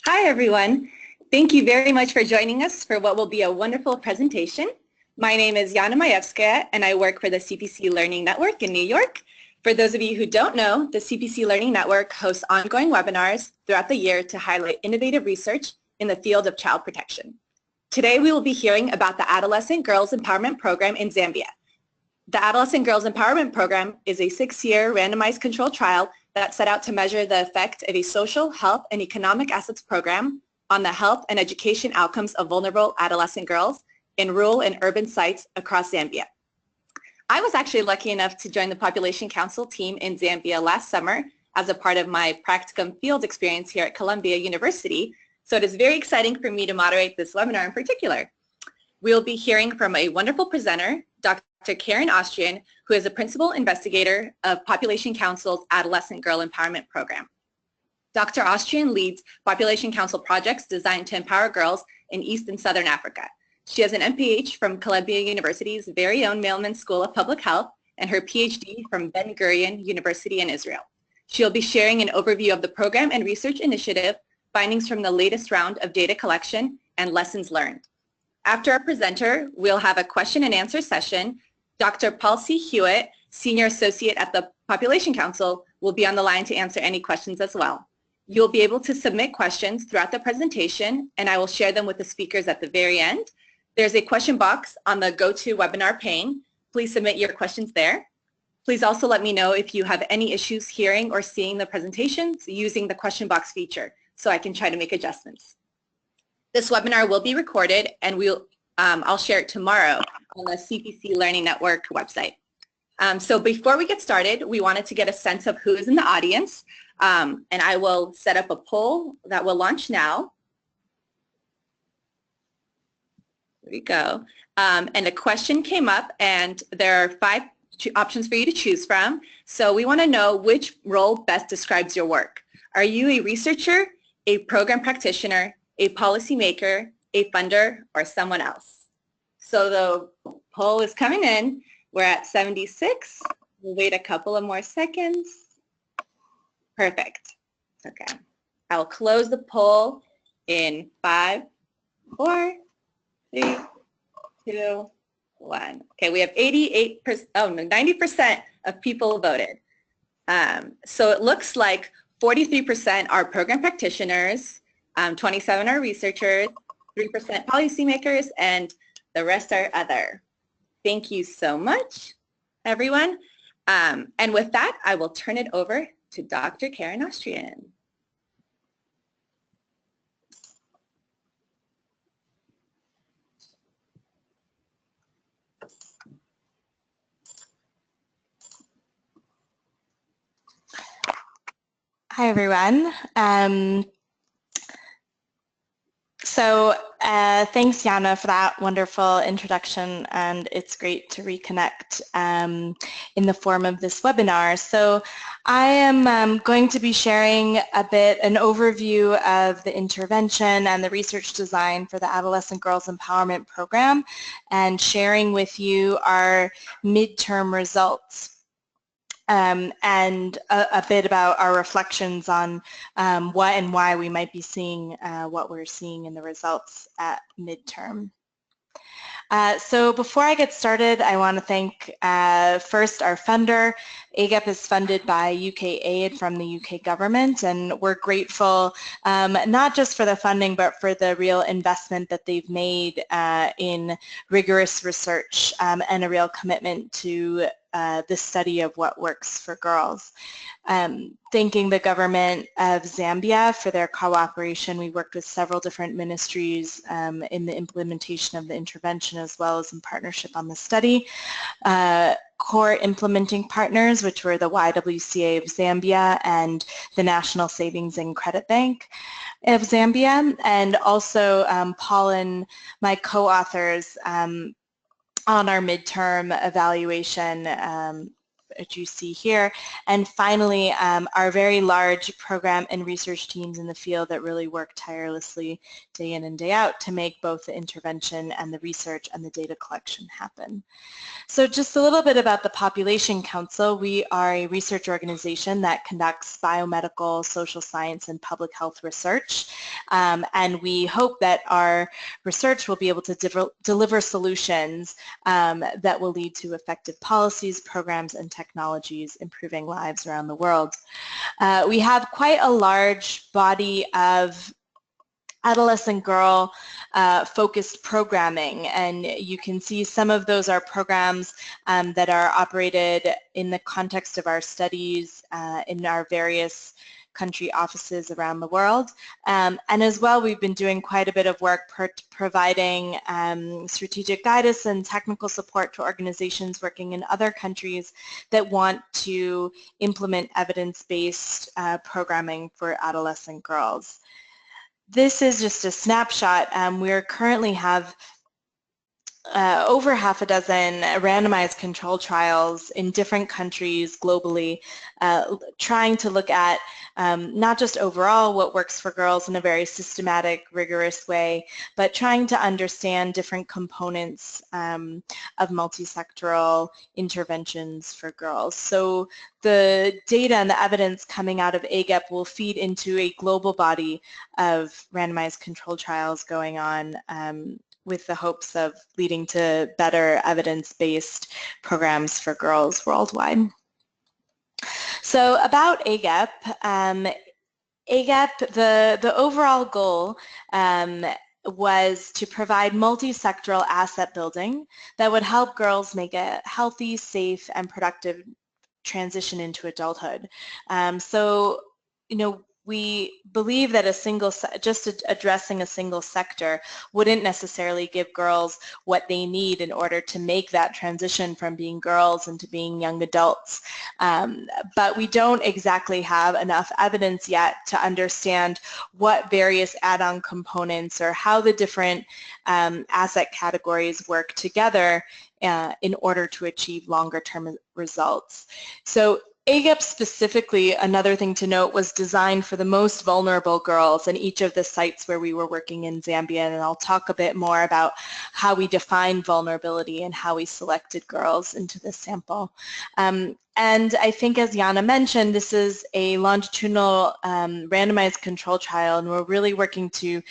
Hi, everyone. Thank you very much for joining us for what will be a wonderful presentation. My name is Yana Majewska, and I work for the CPC Learning Network in New York. For those of you who don't know, the CPC Learning Network hosts ongoing webinars throughout the year to highlight innovative research in the field of child protection. Today, we will be hearing about the Adolescent Girls Empowerment Program in Zambia. The Adolescent Girls Empowerment Program is a 6-year randomized controlled trial that set out to measure the effect of a social, health, and economic assets program on the health and education outcomes of vulnerable adolescent girls in rural and urban sites across Zambia. I was actually lucky enough to join the Population Council team in Zambia last summer as a part of my practicum field experience here at Columbia University, so it is very exciting for me to moderate this webinar in particular. We'll be hearing from a wonderful presenter, Dr. Austrian, who is a principal investigator of Population Council's Adolescent Girl Empowerment Program. Dr. Austrian leads Population Council projects designed to empower girls in East and Southern Africa. She has an MPH from Columbia University's very own Mailman School of Public Health and her PhD from Ben Gurion University in Israel. She'll be sharing an overview of the program and research initiative, findings from the latest round of data collection, and lessons learned. After our presenter, we'll have a question and answer session. Dr. Paul C. Hewett, Senior Associate at the Population Council, will be on the line to answer any questions as well. You'll be able to submit questions throughout the presentation, and I will share them with the speakers at the very end. There's a question box on the GoToWebinar pane. Please submit your questions there. Please also let me know if you have any issues hearing or seeing the presentations using the question box feature, so I can try to make adjustments. This webinar will be recorded, and I'll share it tomorrow on the CPC Learning Network website. So before we get started, we wanted to get a sense of who is in the audience, and I will set up a poll that will launch now. There we go. And a question came up, and there are 5 options for you to choose from. So we want to know which role best describes your work. Are you a researcher, a program practitioner, a policymaker, a funder, or someone else? So the poll is coming in. We're at 76. We'll wait a couple of more seconds. Perfect. Okay. I will close the poll in 5, 4, 3, 2, 1. Okay, we have 90% of people voted. So it looks like 43% are program practitioners, 27 are researchers, 3% policymakers, and the rest are other. Thank you so much, everyone. And with that, I will turn it over to Dr. Karen Austrian. Hi, everyone. Thanks, Yana, for that wonderful introduction, and it's great to reconnect in the form of this webinar. So I am going to be sharing an overview of the intervention and the research design for the Adolescent Girls Empowerment Program, and sharing with you our midterm results. And a bit about our reflections on what and why we might be seeing what we're seeing in the results at midterm. So before I get started, I want to thank first our funder. AGEP is funded by UK Aid from the UK government, and we're grateful not just for the funding but for the real investment that they've made in rigorous research and a real commitment to the study of what works for girls. Thanking the government of Zambia for their cooperation. We worked with several different ministries in the implementation of the intervention as well as in partnership on the study. Core implementing partners, which were the YWCA of Zambia and the National Savings and Credit Bank of Zambia, and also Paul and my co-authors on our midterm evaluation you see here. And finally, our very large program and research teams in the field that really work tirelessly day in and day out to make both the intervention and the research and the data collection happen. So just a little bit about the Population Council. We are a research organization that conducts biomedical, social science, and public health research. And we hope that our research will be able to deliver solutions that will lead to effective policies, programs, and technologies improving lives around the world. We have quite a large body of adolescent girl focused programming, and you can see some of those are programs that are operated in the context of our studies in our various country offices around the world. And as well, we've been doing quite a bit of work providing strategic guidance and technical support to organizations working in other countries that want to implement evidence-based programming for adolescent girls. This is just a snapshot. We currently have over half a dozen randomized control trials in different countries globally, trying to look at not just overall what works for girls in a very systematic, rigorous way, but trying to understand different components of multisectoral interventions for girls. So the data and the evidence coming out of AGEP will feed into a global body of randomized control trials going on with the hopes of leading to better evidence-based programs for girls worldwide. So about AGEP, the overall goal was to provide multi-sectoral asset building that would help girls make a healthy, safe, and productive transition into adulthood. So, you know, we believe that just addressing a single sector wouldn't necessarily give girls what they need in order to make that transition from being girls into being young adults. But we don't exactly have enough evidence yet to understand what various add-on components or how the different asset categories work together in order to achieve longer-term results. So AGEP specifically, another thing to note, was designed for the most vulnerable girls in each of the sites where we were working in Zambia, and I'll talk a bit more about how we define vulnerability and how we selected girls into the sample. And I think, as Jana mentioned, this is a longitudinal randomized control trial, and we're really working to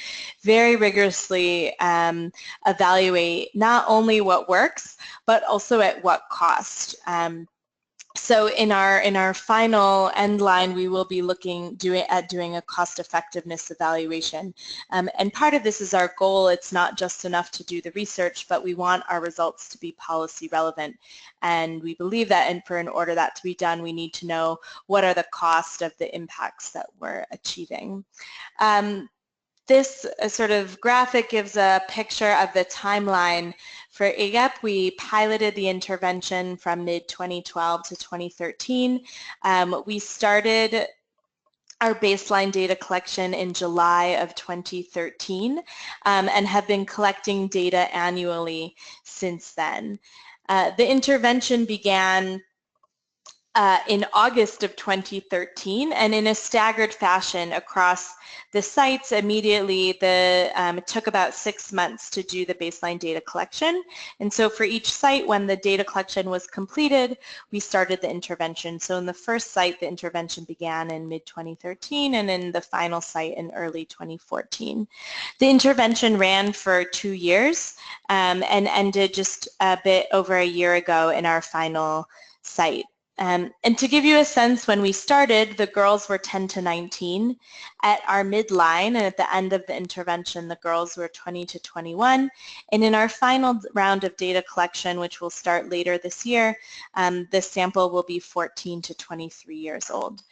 very rigorously evaluate not only what works, but also at what cost. So in our final end line, we will be doing a cost effectiveness evaluation. And part of this is our goal. It's not just enough to do the research, but we want our results to be policy relevant. And we believe that in order that to be done, we need to know what are the cost of the impacts that we're achieving. This sort of graphic gives a picture of the timeline for AGEP. We piloted the intervention from mid-2012 to 2013. We started our baseline data collection in July of 2013 and have been collecting data annually since then. The intervention began in August of 2013, and in a staggered fashion across the sites immediately. It took about 6 months to do the baseline data collection, and so for each site, when the data collection was completed, we started the intervention. So in the first site, the intervention began in mid-2013, and in the final site in early 2014. The intervention ran for 2 years and ended just a bit over a year ago in our final site. And to give you a sense, when we started, the girls were 10 to 19. At our midline and at the end of the intervention, the girls were 20 to 21. And in our final round of data collection, which will start later this year, the sample will be 14 to 23 years old.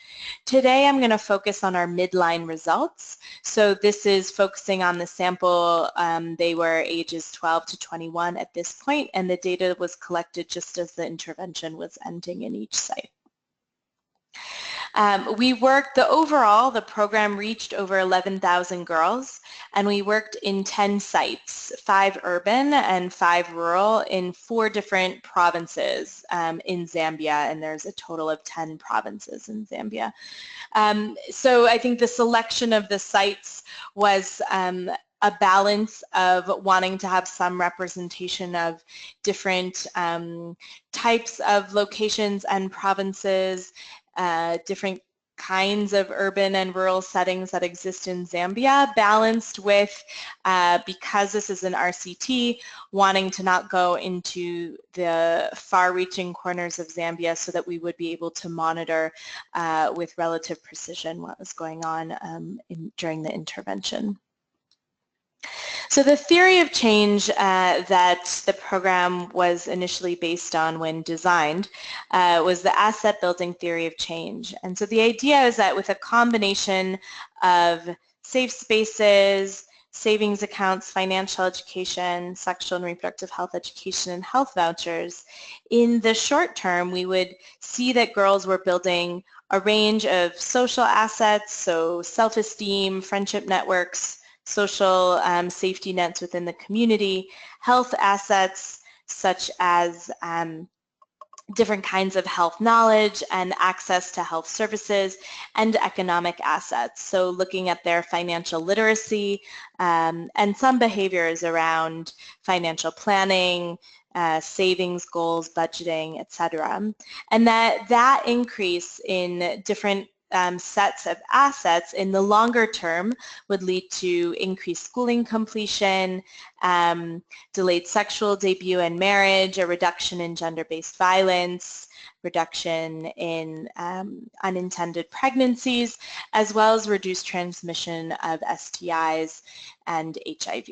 Today, I'm going to focus on our midline results. So this is focusing on the sample. They were ages 12 to 21 at this point, and the data was collected just as the intervention was ending in each site. The program reached over 11,000 girls, and we worked in 10 sites, 5 urban and 5 rural, in 4 different provinces in Zambia, and there's a total of 10 provinces in Zambia. So I think the selection of the sites was a balance of wanting to have some representation of different types of locations and provinces, different kinds of urban and rural settings that exist in Zambia, balanced with, because this is an RCT, wanting to not go into the far-reaching corners of Zambia so that we would be able to monitor with relative precision what was going on during the intervention. So the theory of change that the program was initially based on when designed was the asset building theory of change. And so the idea is that with a combination of safe spaces, savings accounts, financial education, sexual and reproductive health education, and health vouchers, in the short term we would see that girls were building a range of social assets, so self-esteem, friendship networks, social safety nets within the community, health assets such as different kinds of health knowledge and access to health services, and economic assets, so looking at their financial literacy and some behaviors around financial planning, savings goals, budgeting, etc. And that increase in different sets of assets in the longer term would lead to increased schooling completion, delayed sexual debut and marriage, a reduction in gender-based violence, reduction in unintended pregnancies, as well as reduced transmission of STIs and HIV.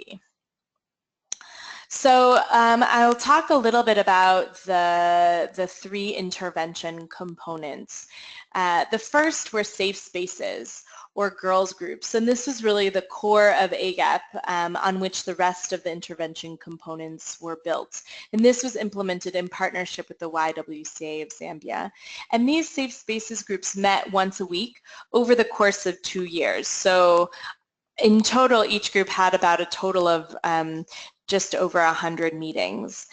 So I'll talk a little bit about the 3 intervention components. The first were safe spaces, or girls groups, and this was really the core of AGEP on which the rest of the intervention components were built. And this was implemented in partnership with the YWCA of Zambia. And these safe spaces groups met once a week over the course of 2 years. So in total, each group had about a total of just over 100 meetings.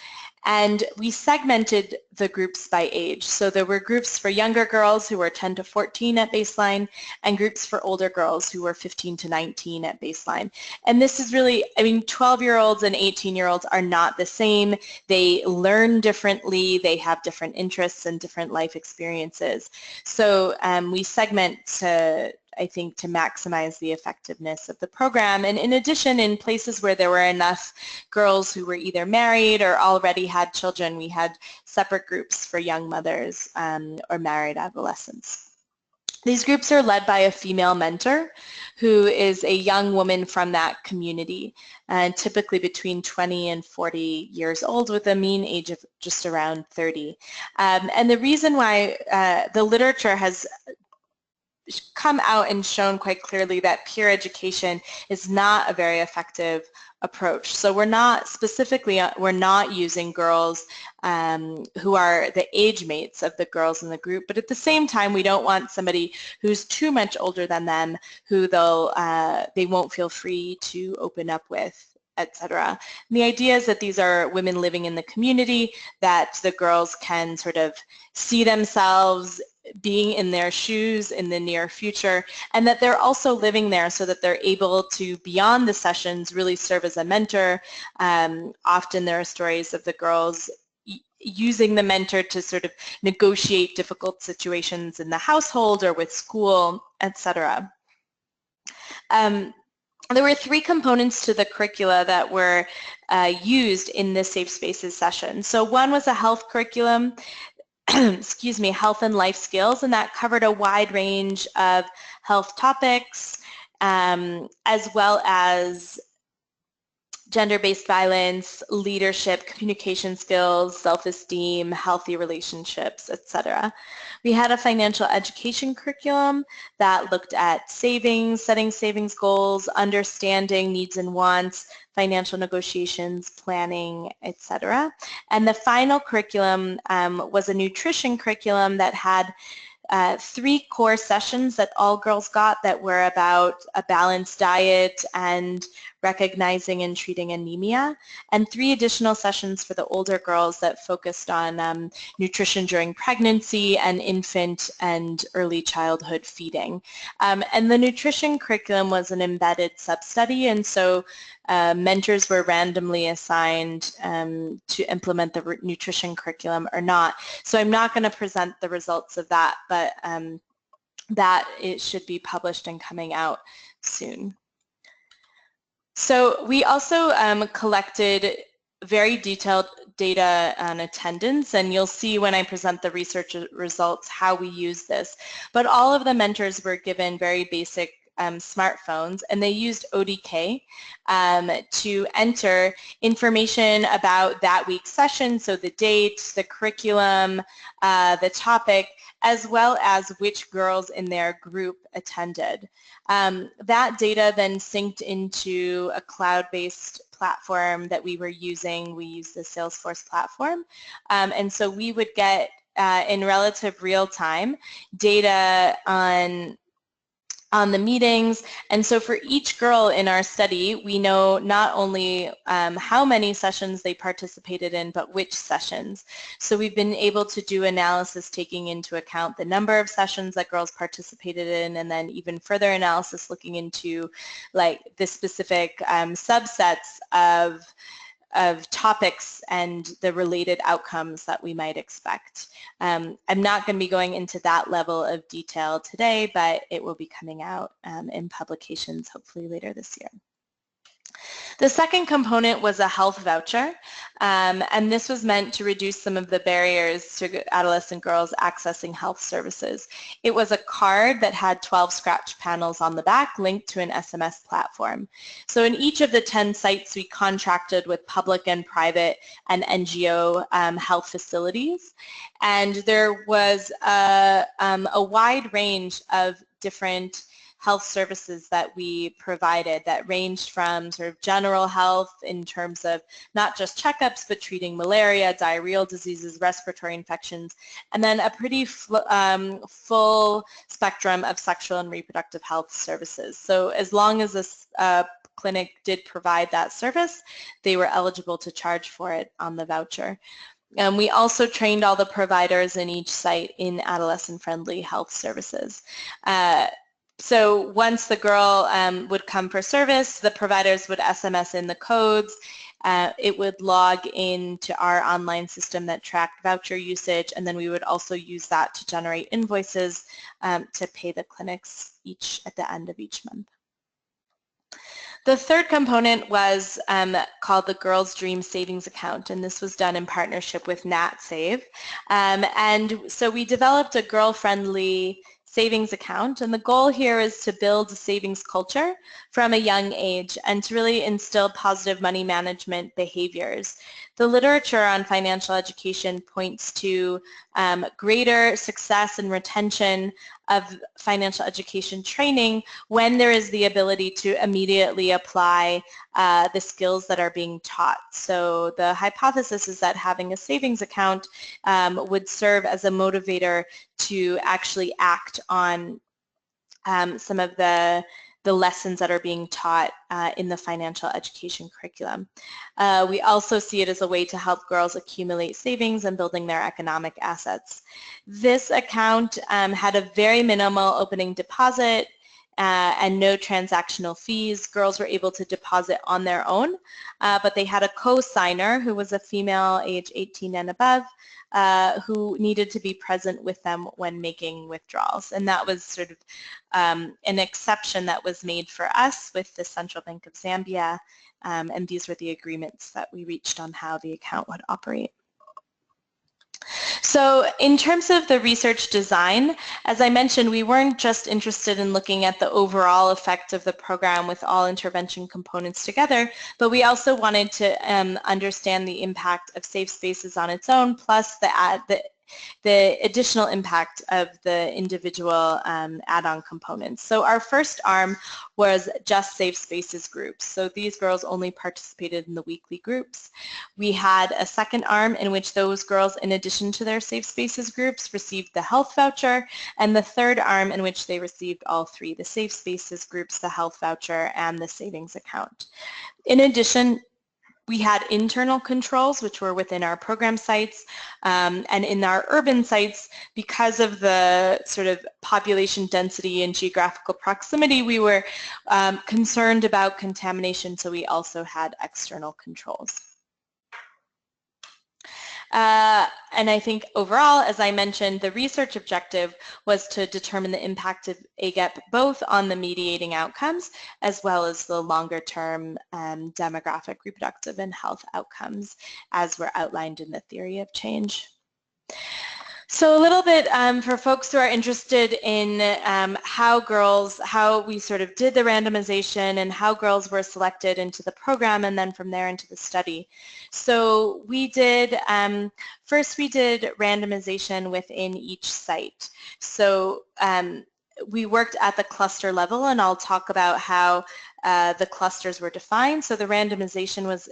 And we segmented the groups by age. So there were groups for younger girls who were 10 to 14 at baseline, and groups for older girls who were 15 to 19 at baseline. And this is really, 12-year-olds and 18-year-olds are not the same. They learn differently, they have different interests and different life experiences. So we segment to maximize the effectiveness of the program. And in addition, in places where there were enough girls who were either married or already had children, we had separate groups for young mothers or married adolescents. These groups are led by a female mentor who is a young woman from that community, typically between 20 and 40 years old, with a mean age of just around 30. And the reason why the literature has come out and shown quite clearly that peer education is not a very effective approach. So we're not using girls who are the age mates of the girls in the group, but at the same time we don't want somebody who's too much older than them who they won't feel free to open up with, etc. The idea is that these are women living in the community, that the girls can sort of see themselves being in their shoes in the near future, and that they're also living there so that they're able to, beyond the sessions, really serve as a mentor. Often there are stories of the girls using the mentor to sort of negotiate difficult situations in the household or with school, etc. There were 3 components to the curricula that were used in the Safe Spaces session. So one was a health curriculum, excuse me, health and life skills, and that covered a wide range of health topics, as well as gender-based violence, leadership, communication skills, self-esteem, healthy relationships, etc. We had a financial education curriculum that looked at savings, setting savings goals, understanding needs and wants, financial negotiations, planning, etc. And the final curriculum was a nutrition curriculum that had 3 core sessions that all girls got that were about a balanced diet and recognizing and treating anemia, and 3 additional sessions for the older girls that focused on nutrition during pregnancy and infant and early childhood feeding. And the nutrition curriculum was an embedded sub-study, and so mentors were randomly assigned to implement the nutrition curriculum or not. So I'm not going to present the results of that, but that it should be published and coming out soon. So we also collected very detailed data on attendance, and you'll see when I present the research results how we use this. But all of the mentors were given very basic smartphones, and they used ODK to enter information about that week's session, so the date, the curriculum, the topic, as well as which girls in their group attended. That data then synced into a cloud-based platform that we were using. We used the Salesforce platform, and so we would get in relative real time data on the meetings. And so for each girl in our study, we know not only how many sessions they participated in, but which sessions. So we've been able to do analysis taking into account the number of sessions that girls participated in, and then even further analysis looking into like the specific subsets of topics and the related outcomes that we might expect. I'm not going to be going into that level of detail today, but it will be coming out in publications hopefully later this year. The second component was a health voucher, and this was meant to reduce some of the barriers to adolescent girls accessing health services. It was a card that had 12 scratch panels on the back linked to an SMS platform. So in each of the 10 sites, we contracted with public and private and NGO health facilities, and there was a wide range of different health services that we provided that ranged from sort of general health in terms of not just checkups, but treating malaria, diarrheal diseases, respiratory infections, and then a pretty full spectrum of sexual and reproductive health services. So as long as this clinic did provide that service, they were eligible to charge for it on the voucher. We also trained all the providers in each site in adolescent-friendly health services. So once the girl would come for service, the providers would SMS in the codes. It would log into our online system that tracked voucher usage, and then we would also use that to generate invoices to pay the clinics at the end of each month. The third component was called the Girls Dream Savings Account, and this was done in partnership with NatSave. And so we developed a girl-friendly savings account, and the goal here is to build a savings culture from a young age and to really instill positive money management behaviors. The literature on financial education points to greater success and retention of financial education training when there is the ability to immediately apply the skills that are being taught. So the hypothesis is that having a savings account would serve as a motivator to actually act on some of the lessons that are being taught in the financial education curriculum. We also see it as a way to help girls accumulate savings and building their economic assets. This account had a very minimal opening deposit and no transactional fees. Girls were able to deposit on their own, but they had a co-signer who was a female age 18 and above who needed to be present with them when making withdrawals. And that was sort of an exception that was made for us with the Central Bank of Zambia, and these were the agreements that we reached on how the account would operate. So in terms of the research design, as I mentioned, we weren't just interested in looking at the overall effect of the program with all intervention components together, but we also wanted to understand the impact of safe spaces on its own, plus the the additional impact of the individual add-on components. So our first arm was just safe spaces groups. So these girls only participated in the weekly groups. We had a second arm in which those girls, in addition to their safe spaces groups, received the health voucher, and the third arm in which they received all three, the safe spaces groups, the health voucher, and the savings account. In addition, we had internal controls, which were within our program sites, and in our urban sites, because of the sort of population density and geographical proximity, we were concerned about contamination, so we also had external controls. And I think overall, as I mentioned, the research objective was to determine the impact of AGEP both on the mediating outcomes as well as the longer term demographic, reproductive, and health outcomes as were outlined in the theory of change. So a little bit for folks who are interested in how we sort of did the randomization and how girls were selected into the program and then from there into the study. So we did, first we did randomization within each site. So we worked at the cluster level, and I'll talk about how the clusters were defined. So the randomization was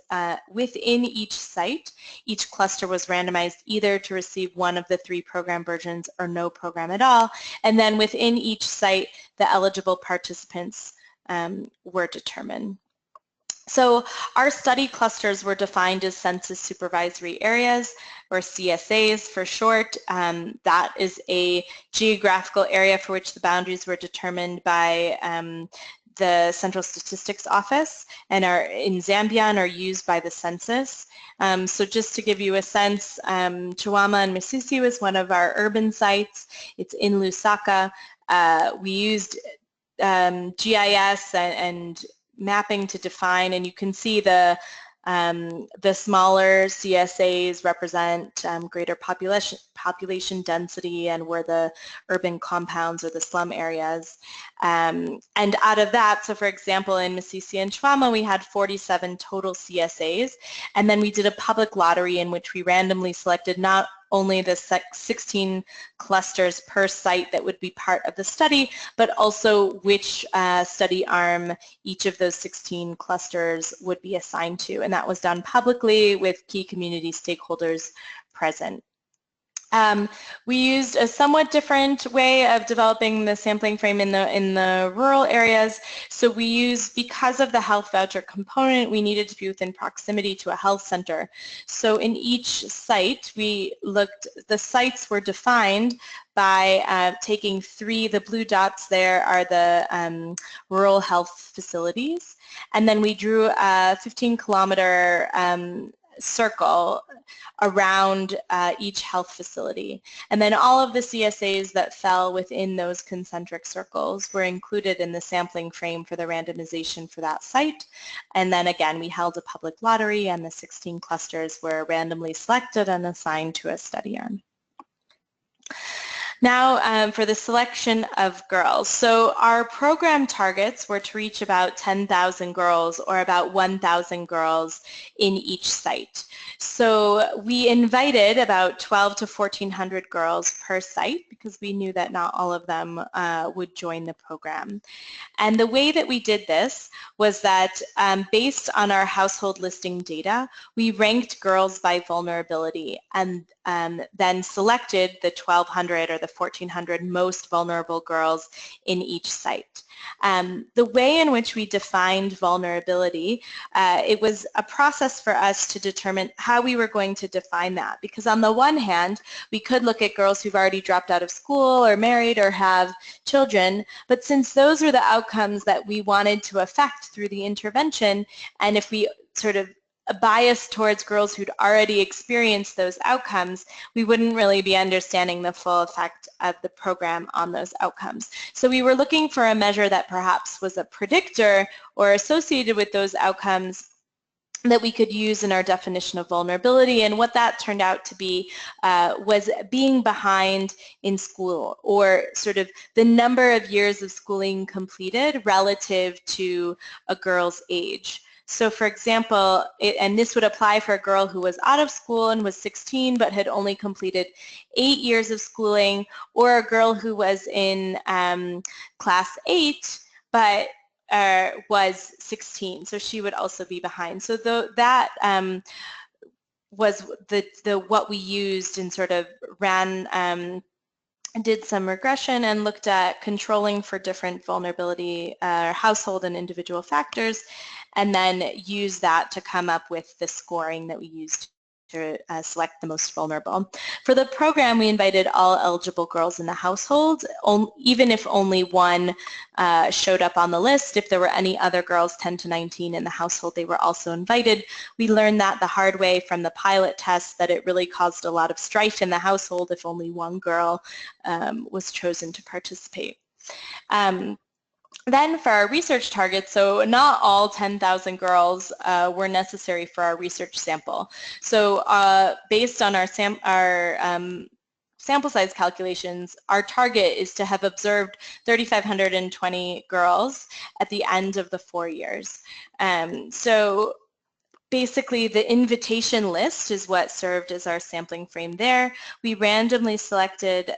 within each site. Each cluster was randomized either to receive one of the three program versions or no program at all. And then within each site, the eligible participants were determined. So our study clusters were defined as census supervisory areas, or CSAs for short. That is a geographical area for which the boundaries were determined by the Central Statistics Office and are in Zambia and are used by the census. So just to give you a sense, Chiwama and Misisi was one of our urban sites. It's in Lusaka. We used GIS and mapping to define, and you can see the smaller CSAs represent greater population density and were the urban compounds or the slum areas. And out of that, so for example, in Misisi and Chiwama, we had 47 total CSAs, and then we did a public lottery in which we randomly selected not only the 16 clusters per site that would be part of the study, but also which study arm each of those 16 clusters would be assigned to. And that was done publicly with key community stakeholders present. We used a somewhat different way of developing the sampling frame in the rural areas. So we used, because of the health voucher component, we needed to be within proximity to a health center. So in each site, the sites were defined by taking the blue dots there are the rural health facilities. And then we drew a 15-kilometer circle around each health facility. And then all of the CSAs that fell within those concentric circles were included in the sampling frame for the randomization for that site. And then again, we held a public lottery, and the 16 clusters were randomly selected and assigned to a study arm. Now for the selection of girls. So our program targets were to reach about 10,000 girls, or about 1,000 girls in each site. So we invited about 1,200 to 1,400 girls per site because we knew that not all of them would join the program. And the way that we did this was that based on our household listing data, we ranked girls by vulnerability and then selected the 1,200 or the 1,400 most vulnerable girls in each site. The way in which we defined vulnerability, it was a process for us to determine how we were going to define that, because on the one hand, we could look at girls who've already dropped out of school or married or have children, but since those were the outcomes that we wanted to affect through the intervention, and if we sort of a bias towards girls who'd already experienced those outcomes, we wouldn't really be understanding the full effect of the program on those outcomes. So we were looking for a measure that perhaps was a predictor or associated with those outcomes that we could use in our definition of vulnerability, and what that turned out to be was being behind in school, or sort of the number of years of schooling completed relative to a girl's age. So for example, and this would apply for a girl who was out of school and was 16 but had only completed 8 years of schooling, or a girl who was in class 8 but was 16, so she would also be behind. So that was what we used and sort of ran, did some regression and looked at controlling for different vulnerability household and individual factors, and then used that to come up with the scoring that we used to select the most vulnerable. For the program, we invited all eligible girls in the household, even if only one showed up on the list. If there were any other girls 10 to 19 in the household, they were also invited. We learned that the hard way from the pilot test, that it really caused a lot of strife in the household if only one girl was chosen to participate. Then for our research targets, so not all 10,000 girls were necessary for our research sample. So based on our sample size calculations, our target is to have observed 3,520 girls at the end of the 4 years. So basically, the invitation list is what served as our sampling frame there. We randomly selected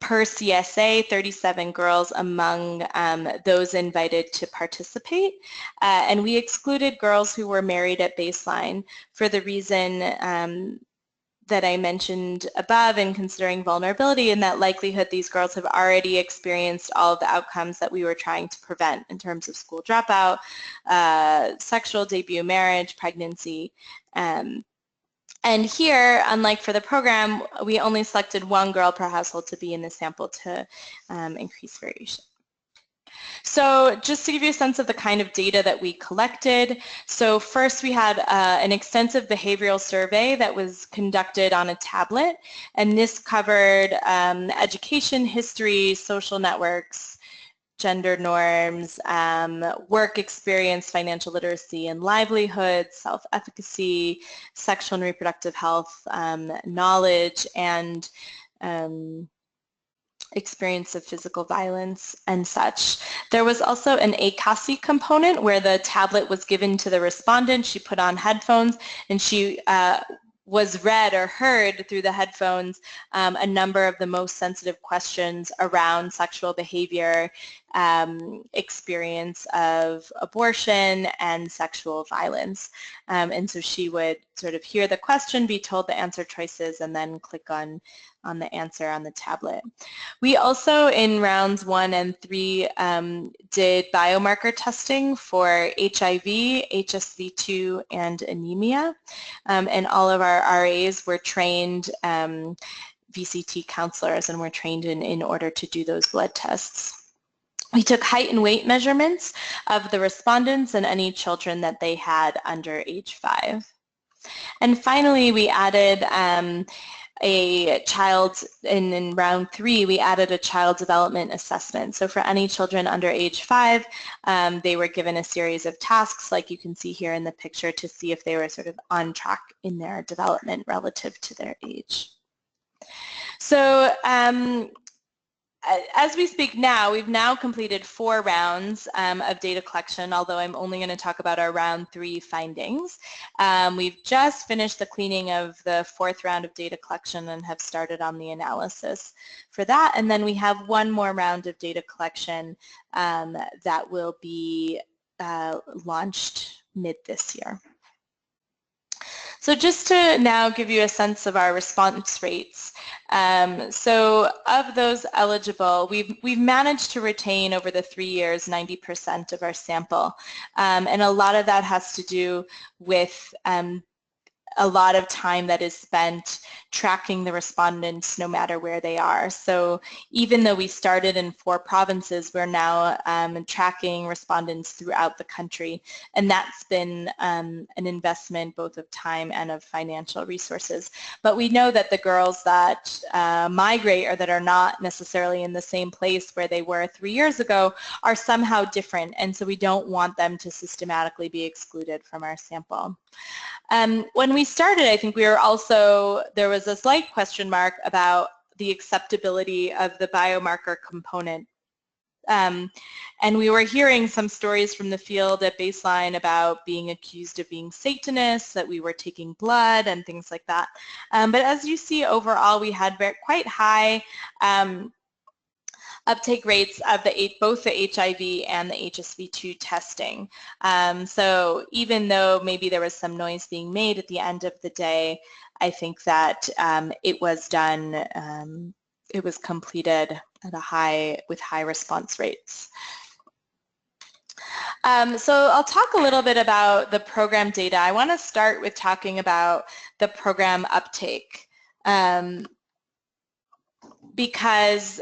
per CSA, 37 girls among those invited to participate, and we excluded girls who were married at baseline for the reason that I mentioned above, in considering vulnerability, and that likelihood these girls have already experienced all of the outcomes that we were trying to prevent in terms of school dropout, sexual debut, marriage, pregnancy. And here, unlike for the program, we only selected one girl per household to be in the sample to increase variation. So just to give you a sense of the kind of data that we collected, so first we had an extensive behavioral survey that was conducted on a tablet, and this covered education, history, social networks, gender norms, work experience, financial literacy and livelihood, self-efficacy, sexual and reproductive health, knowledge, and experience of physical violence and such. There was also an ACASI component where the tablet was given to the respondent. She put on headphones and she was read or heard through the headphones a number of the most sensitive questions around sexual behavior, experience of abortion, and sexual violence. And so she would sort of hear the question, be told the answer choices, and then click on the answer on the tablet. We also, in rounds 1 and 3, did biomarker testing for HIV, HSV2, and anemia. And all of our RAs were trained VCT counselors and were trained in order to do those blood tests. We took height and weight measurements of the respondents and any children that they had under age 5. And finally, we added a child, in round 3, we added a child development assessment. So for any children under age 5, they were given a series of tasks, like you can see here in the picture, to see if they were sort of on track in their development relative to their age. So as we speak now, we've now completed 4 rounds of data collection, although I'm only going to talk about our round 3 findings. We've just finished the cleaning of the 4th round of data collection and have started on the analysis for that. And then we have 1 more round of data collection that will be launched mid this year. So just to now give you a sense of our response rates. So of those eligible, we've managed to retain over the 3 years 90% of our sample. And a lot of that has to do with a lot of time that is spent tracking the respondents no matter where they are. So even though we started in 4 provinces, we're now tracking respondents throughout the country, and that's been an investment both of time and of financial resources. But we know that the girls that migrate or that are not necessarily in the same place where they were 3 years ago are somehow different, and so we don't want them to systematically be excluded from our sample. When we started, I think there was a slight question mark about the acceptability of the biomarker component And we were hearing some stories from the field at baseline about being accused of being Satanists, that we were taking blood and things like that. But as you see, overall, we had quite high uptake rates of both the HIV and the HSV2 testing. So even though maybe there was some noise being made at the end of the day, I think that it was done, it was completed at with high response rates. So I'll talk a little bit about the program data. I want to start with talking about the program uptake. Because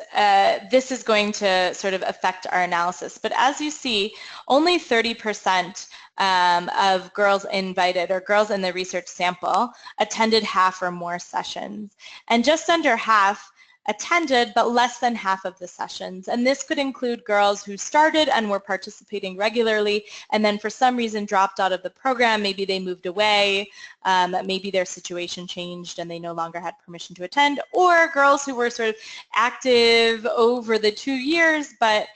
this is going to sort of affect our analysis. But as you see, only 30% of girls invited, or girls in the research sample, attended half or more sessions. And just under half attended, but less than half of the sessions. And this could include girls who started and were participating regularly, and then for some reason dropped out of the program. Maybe they moved away, maybe their situation changed and they no longer had permission to attend, or girls who were sort of active over the 2 years, but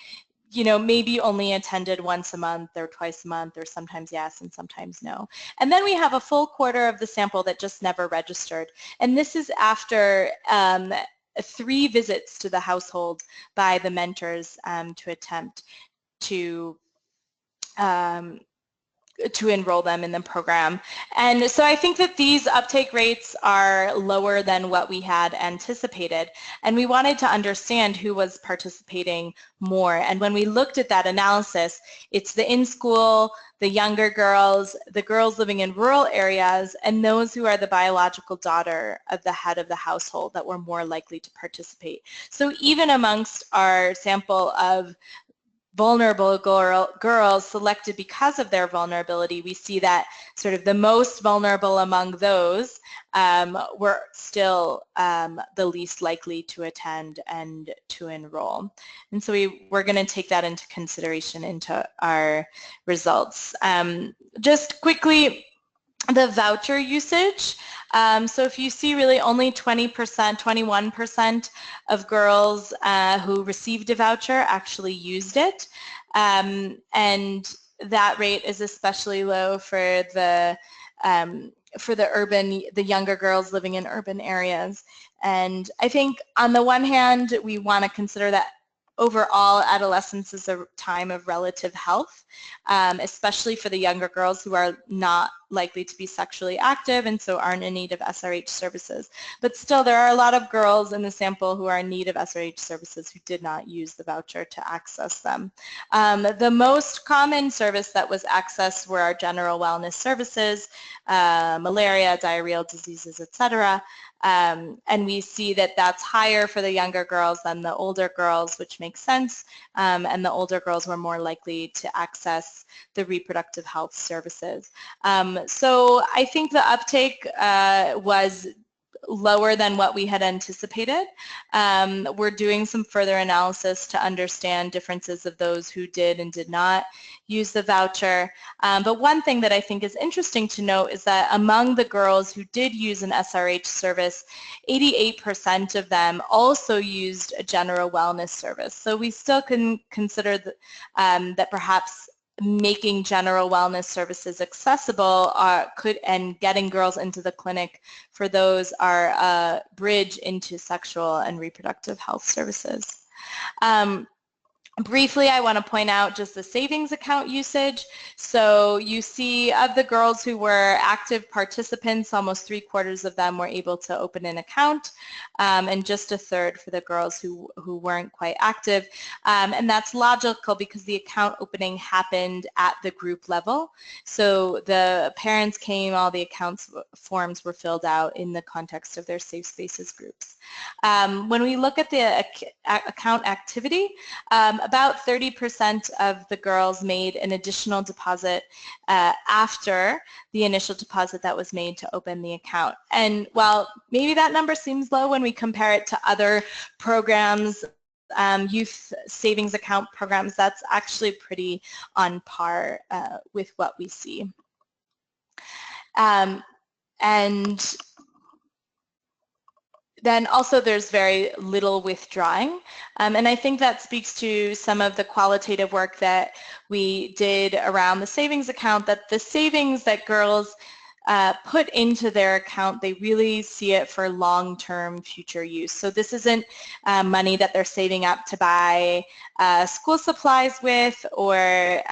maybe only attended once a month or twice a month, or sometimes yes and sometimes no. And then we have a full quarter of the sample that just never registered. And this is after 3 visits to the household by the mentors to attempt to enroll them in the program. And so I think that these uptake rates are lower than what we had anticipated. And we wanted to understand who was participating more. And when we looked at that analysis, it's the in-school, the younger girls, the girls living in rural areas, and those who are the biological daughter of the head of the household that were more likely to participate. So even amongst our sample of vulnerable girls selected because of their vulnerability, we see that sort of the most vulnerable among those were still the least likely to attend and to enroll. And so we're going to take that into consideration into our results. Just quickly, the voucher usage. So if you see, really only 20%, 21% of girls who received a voucher actually used it. And that rate is especially low for the younger girls living in urban areas. And I think on the one hand, we want to consider that overall, adolescence is a time of relative health, especially for the younger girls who are not likely to be sexually active and so aren't in need of SRH services. But still, there are a lot of girls in the sample who are in need of SRH services who did not use the voucher to access them. The most common service that was accessed were our general wellness services, malaria, diarrheal diseases, etc. And we see that that's higher for the younger girls than the older girls, which makes sense, and the older girls were more likely to access the reproductive health services. So I think the uptake was lower than what we had anticipated. We're doing some further analysis to understand differences of those who did and did not use the voucher. But one thing that I think is interesting to note is that among the girls who did use an SRH service, 88% of them also used a general wellness service. So we still can consider that perhaps making general wellness services accessible and getting girls into the clinic for those are a bridge into sexual and reproductive health services. Briefly, I want to point out just the savings account usage. So you see, of the girls who were active participants, almost 3/4 of them were able to open an account, and just 1/3 for the girls who weren't quite active. And that's logical because the account opening happened at the group level. So the parents came, all the accounts forms were filled out in the context of their safe spaces groups. When we look at the account activity, about 30% of the girls made an additional deposit after the initial deposit that was made to open the account. And while maybe that number seems low when we compare it to other programs, youth savings account programs, that's actually pretty on par with what we see. And then also there's very little withdrawing. And I think that speaks to some of the qualitative work that we did around the savings account, that the savings that girls put into their account, they really see it for long-term future use. So this isn't money that they're saving up to buy school supplies with, or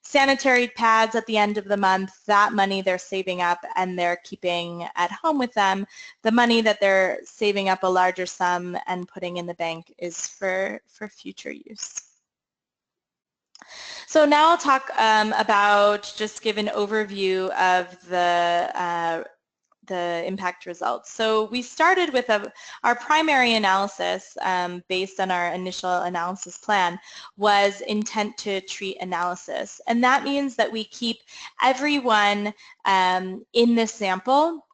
sanitary pads at the end of the month. That money they're saving up and they're keeping at home with them. The money that they're saving up a larger sum and putting in the bank is for future use. So now I'll talk about, just give an overview of the impact results. So we started with our primary analysis based on our initial analysis plan was intent to treat analysis. And that means that we keep everyone in this sample,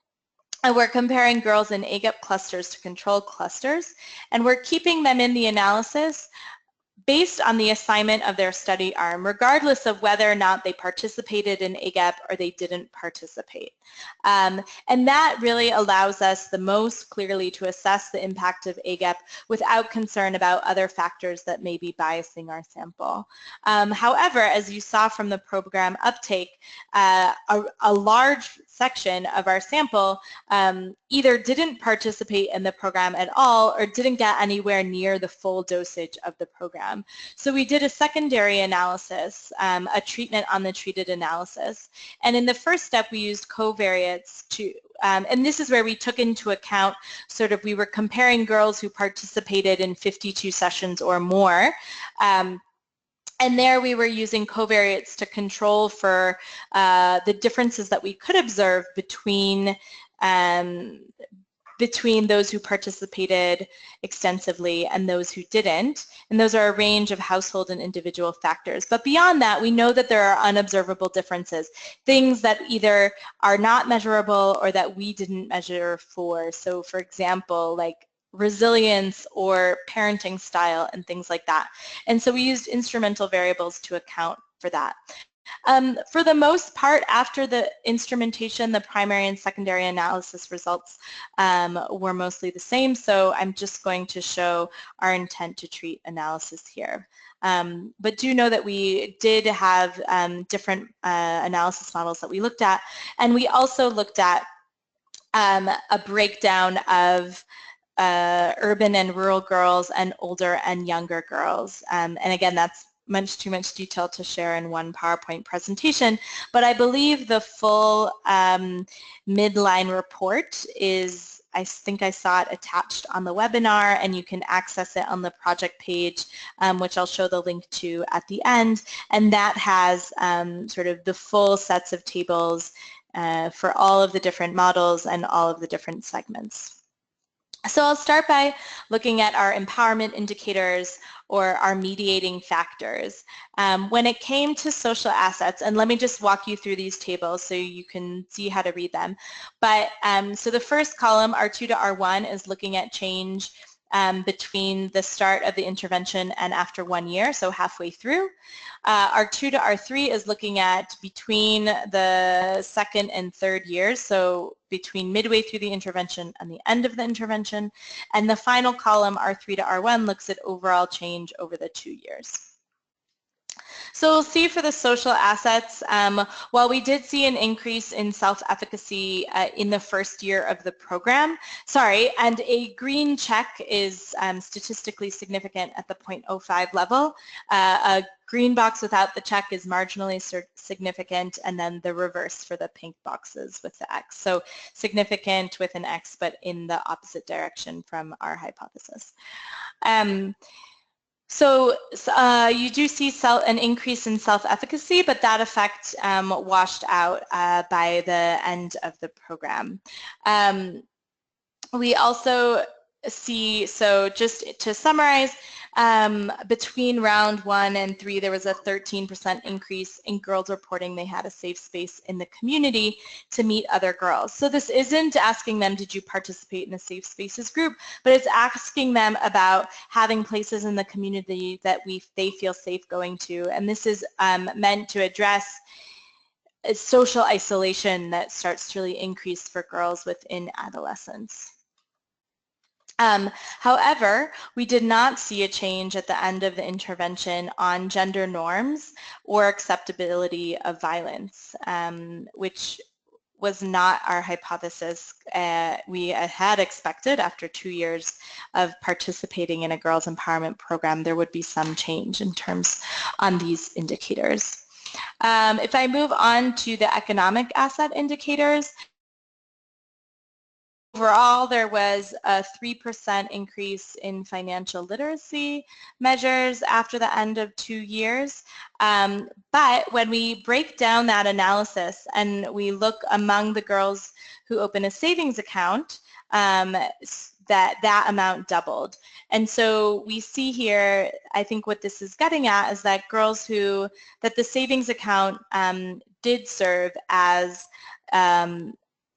and we're comparing girls in AGEP clusters to control clusters, and we're keeping them in the analysis based on the assignment of their study arm, regardless of whether or not they participated in AGEP or they didn't participate. And that really allows us the most clearly to assess the impact of AGEP without concern about other factors that may be biasing our sample. However, as you saw from the program uptake, a large section of our sample either didn't participate in the program at all or didn't get anywhere near the full dosage of the program. So we did a secondary analysis, a treatment on the treated analysis. And in the first step, we used covariates to, and this is where we took into account sort of, we were comparing girls who participated in 52 sessions or more. And there we were using covariates to control for the differences that we could observe between those who participated extensively and those who didn't. And those are a range of household and individual factors. But beyond that, we know that there are unobservable differences, things that either are not measurable or that we didn't measure for. So for example, like resilience or parenting style and things like that. And so we used instrumental variables to account for that. For the most part, after the instrumentation, the primary and secondary analysis results were mostly the same, so I'm just going to show our intent to treat analysis here. But do know that we did have different analysis models that we looked at, and we also looked at a breakdown of urban and rural girls and older and younger girls. And again, that's much too much detail to share in one PowerPoint presentation, but I believe the full midline report is, I think I saw it attached on the webinar, and you can access it on the project page, which I'll show the link to at the end, and that has sort of the full sets of tables for all of the different models and all of the different segments. So I'll start by looking at our empowerment indicators, or our mediating factors. When it came to social assets, and let me just walk you through these tables so you can see how to read them. But so the first column, R2 to R1, is looking at change between the start of the intervention and after 1 year, so halfway through. R2 to R3 is looking at between the second and third years, so between midway through the intervention and the end of the intervention. And the final column, R3 to R1, looks at overall change over the 2 years. So we'll see for the social assets, while we did see an increase in self-efficacy in the first year of the program, and a green check is statistically significant at the 0.05 level. A green box without the check is marginally significant, and then the reverse for the pink boxes with the X. So significant with an X, but in the opposite direction from our hypothesis. So you do see an increase in self-efficacy, but that effect washed out by the end of the program. We also see, so just to summarize, between round 1 and 3, there was a 13% increase in girls reporting they had a safe space in the community to meet other girls. So this isn't asking them, did you participate in a safe spaces group, but it's asking them about having places in the community that they feel safe going to. And this is meant to address social isolation that starts to really increase for girls within adolescence. However, we did not see a change at the end of the intervention on gender norms or acceptability of violence, which was not our hypothesis. We had expected after 2 years of participating in a girls' empowerment program there would be some change in terms on these indicators. If I move on to the economic asset indicators, overall, there was a 3% increase in financial literacy measures after the end of 2 years. But when we break down that analysis and we look among the girls who open a savings account, that amount doubled. And so we see here, I think what this is getting at is that that the savings account did serve as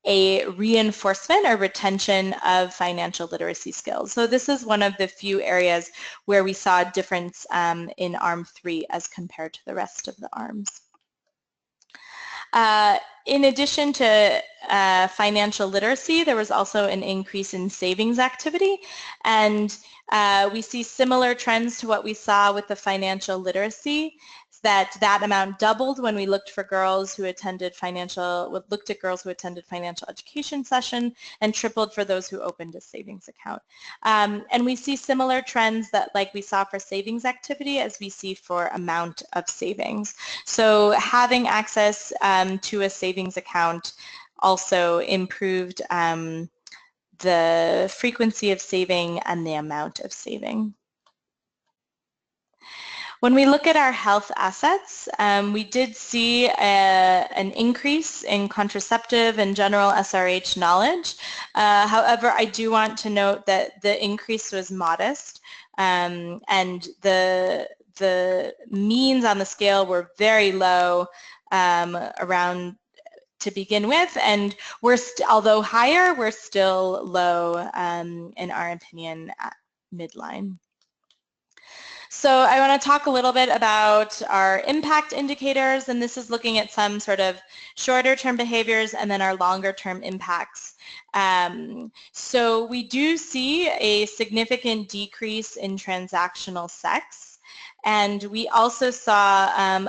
a reinforcement or retention of financial literacy skills. So this is one of the few areas where we saw a difference in Arm 3 as compared to the rest of the arms. In addition to financial literacy, there was also an increase in savings activity, and we see similar trends to what we saw with the financial literacy, that amount doubled when we looked at girls who attended financial education session, and tripled for those who opened a savings account. And we see similar trends that like we saw for savings activity as we see for amount of savings. So having access to a savings account also improved the frequency of saving and the amount of saving. When we look at our health assets, we did see an increase in contraceptive and general SRH knowledge. However, I do want to note that the increase was modest, and the means on the scale were very low around to begin with, and although higher, we're still low in our opinion at midline. So I want to talk a little bit about our impact indicators, and this is looking at some sort of shorter term behaviors and then our longer term impacts. So we do see a significant decrease in transactional sex, and we also saw an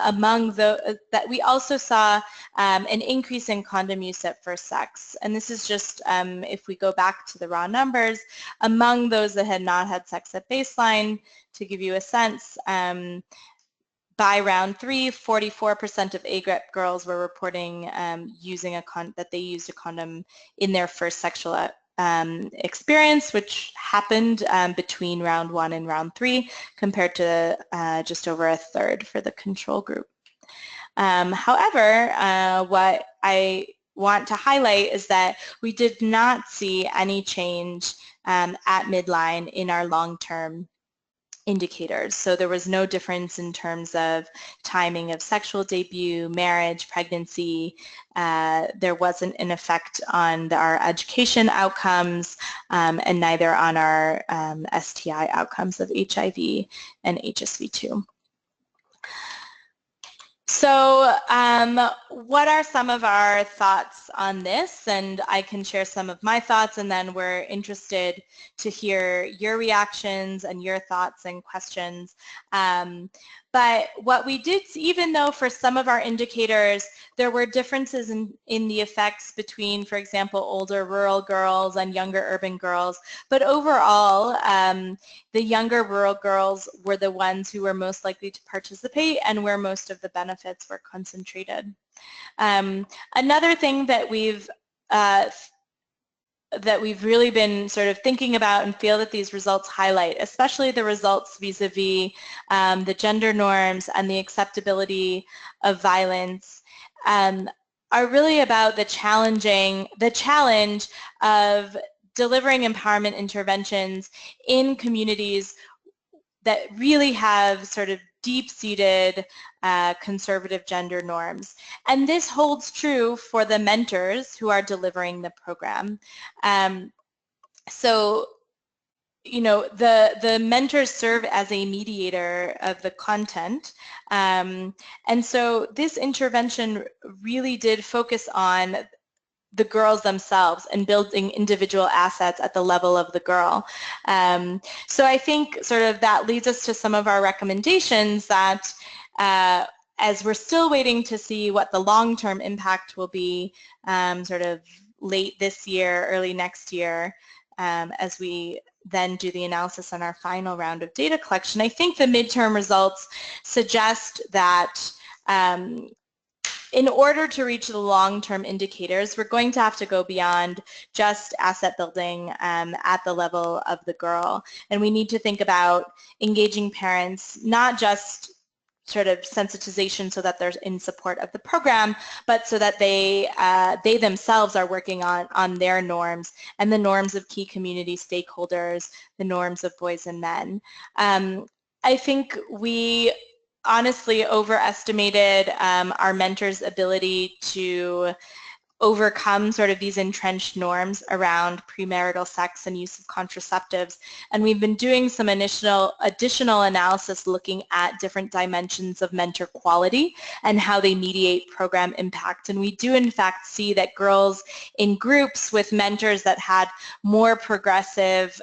increase in condom use at first sex. And this is just, if we go back to the raw numbers, among those that had not had sex at baseline, to give you a sense, by round 3, 44% of AGEP girls were reporting that they used a condom in their first sexual experience, which happened between round 1 and round 3, compared to just over a third for the control group. However, what I want to highlight is that we did not see any change at midline in our long-term indicators. So there was no difference in terms of timing of sexual debut, marriage, pregnancy. There wasn't an effect on our education outcomes, and neither on our STI outcomes of HIV and HSV2. So what are some of our thoughts on this? And I can share some of my thoughts, and then we're interested to hear your reactions and your thoughts and questions. But what we did, even though for some of our indicators there were differences in the effects between, for example, older rural girls and younger urban girls, but overall the younger rural girls were the ones who were most likely to participate and where most of the benefits were concentrated. Another thing that we've really been sort of thinking about and feel that these results highlight, especially the results vis-a-vis the gender norms and the acceptability of violence, are really about the challenge of delivering empowerment interventions in communities that really have sort of deep-seated conservative gender norms. And this holds true for the mentors who are delivering the program. So, you know, the mentors serve as a mediator of the content. And so this intervention really did focus on the girls themselves and building individual assets at the level of the girl. So I think sort of that leads us to some of our recommendations that as we're still waiting to see what the long-term impact will be sort of late this year, early next year, as we then do the analysis on our final round of data collection, I think the midterm results suggest that in order to reach the long-term indicators, we're going to have to go beyond just asset building at the level of the girl. And we need to think about engaging parents, not just sort of sensitization so that they're in support of the program, but so that they themselves are working on their norms and the norms of key community stakeholders, the norms of boys and men. I think we honestly overestimated our mentors' ability to overcome sort of these entrenched norms around premarital sex and use of contraceptives. And we've been doing some additional analysis looking at different dimensions of mentor quality and how they mediate program impact. And we do in fact see that girls in groups with mentors that had more progressive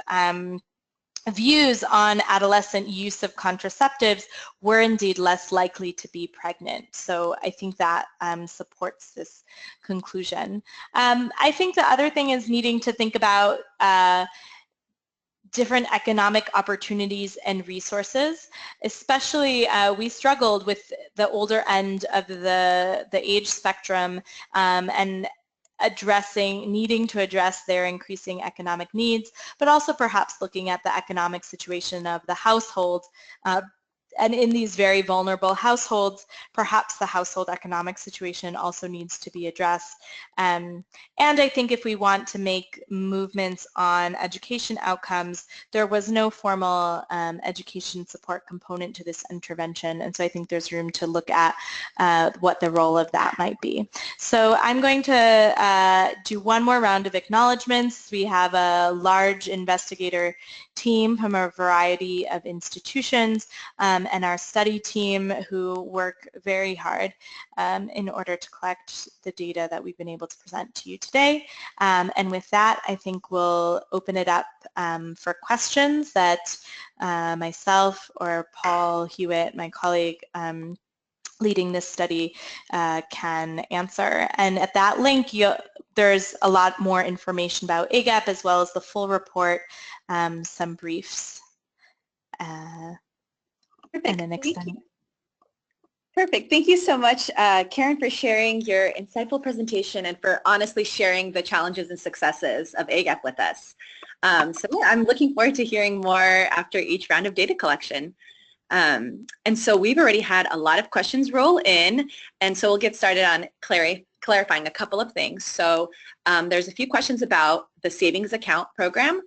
views on adolescent use of contraceptives were indeed less likely to be pregnant. So I think that supports this conclusion. I think the other thing is needing to think about different economic opportunities and resources. Especially we struggled with the older end of the age spectrum and needing to address their increasing economic needs, but also perhaps looking at the economic situation of the household. And in these very vulnerable households, perhaps the household economic situation also needs to be addressed. And I think if we want to make movements on education outcomes, there was no formal education support component to this intervention. And so I think there's room to look at what the role of that might be. So I'm going to do one more round of acknowledgements. We have a large investigator team from a variety of institutions and our study team who work very hard in order to collect the data that we've been able to present to you today. And with that, I think we'll open it up for questions that myself or Paul Hewett, my colleague, leading this study can answer. And at that link, there's a lot more information about AGEP as well as the full report, some briefs, and an extended. Perfect. Thank you so much, Karen, for sharing your insightful presentation and for honestly sharing the challenges and successes of AGEP with us. So yeah, I'm looking forward to hearing more after each round of data collection. And so we've already had a lot of questions roll in, and so we'll get started on clarifying a couple of things. So there's a few questions about the savings account program.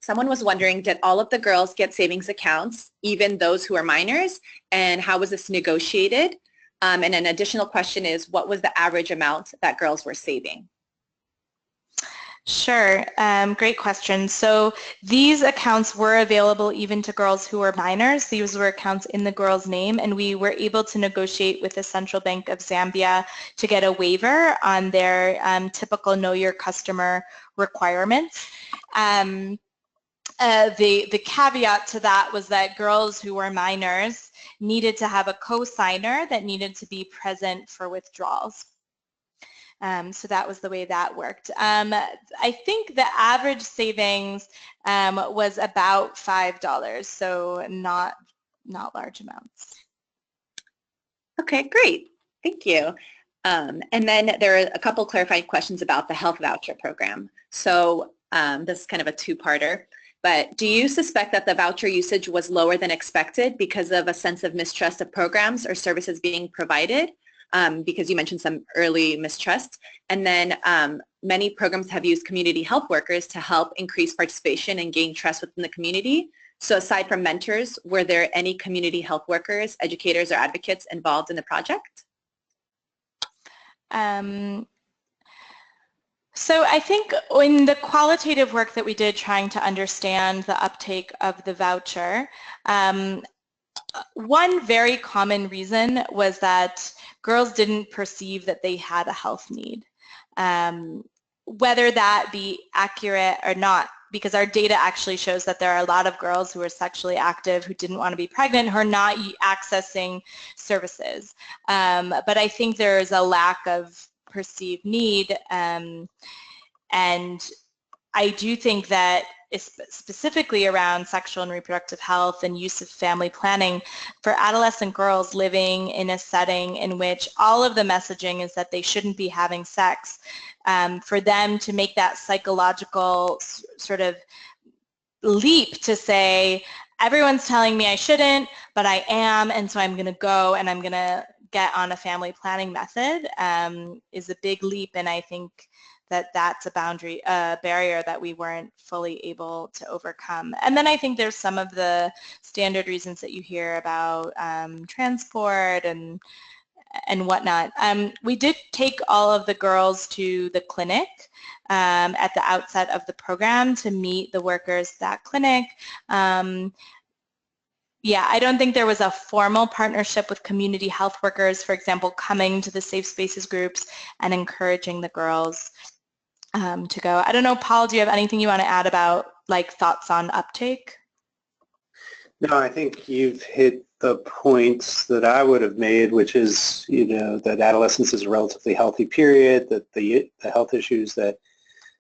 Someone was wondering, did all of the girls get savings accounts, even those who are minors, and how was this negotiated? And an additional question is, what was the average amount that girls were saving? Sure, great question. So these accounts were available even to girls who were minors. These were accounts in the girl's name, and we were able to negotiate with the Central Bank of Zambia to get a waiver on their typical Know Your Customer requirements. The caveat to that was that girls who were minors needed to have a co-signer that needed to be present for withdrawals. So that was the way that worked. I think the average savings was about $5, so not large amounts. Okay, great. Thank you. And then there are a couple clarifying questions about the health voucher program. So this is kind of a two-parter. But do you suspect that the voucher usage was lower than expected because of a sense of mistrust of programs or services being provided? Because you mentioned some early mistrust. And then many programs have used community health workers to help increase participation and gain trust within the community. So aside from mentors, were there any community health workers, educators, or advocates involved in the project? So I think in the qualitative work that we did trying to understand the uptake of the voucher, one very common reason was that girls didn't perceive that they had a health need. whether that be accurate or not, because our data actually shows that there are a lot of girls who are sexually active who didn't want to be pregnant who are not accessing services. But I think there is a lack of perceived need, and I do think that specifically around sexual and reproductive health and use of family planning, for adolescent girls living in a setting in which all of the messaging is that they shouldn't be having sex, for them to make that psychological sort of leap to say, everyone's telling me I shouldn't, but I am, and so I'm going to go and I'm going to get on a family planning method, is a big leap, and I think that that's a barrier that we weren't fully able to overcome. And then I think there's some of the standard reasons that you hear about transport and whatnot. We did take all of the girls to the clinic at the outset of the program to meet the workers at that clinic. Yeah, I don't think there was a formal partnership with community health workers, for example, coming to the safe spaces groups and encouraging the girls to go. I don't know, Paul, do you have anything you want to add about like thoughts on uptake? No, I think you've hit the points that I would have made, which is, you know, that adolescence is a relatively healthy period, that the health issues that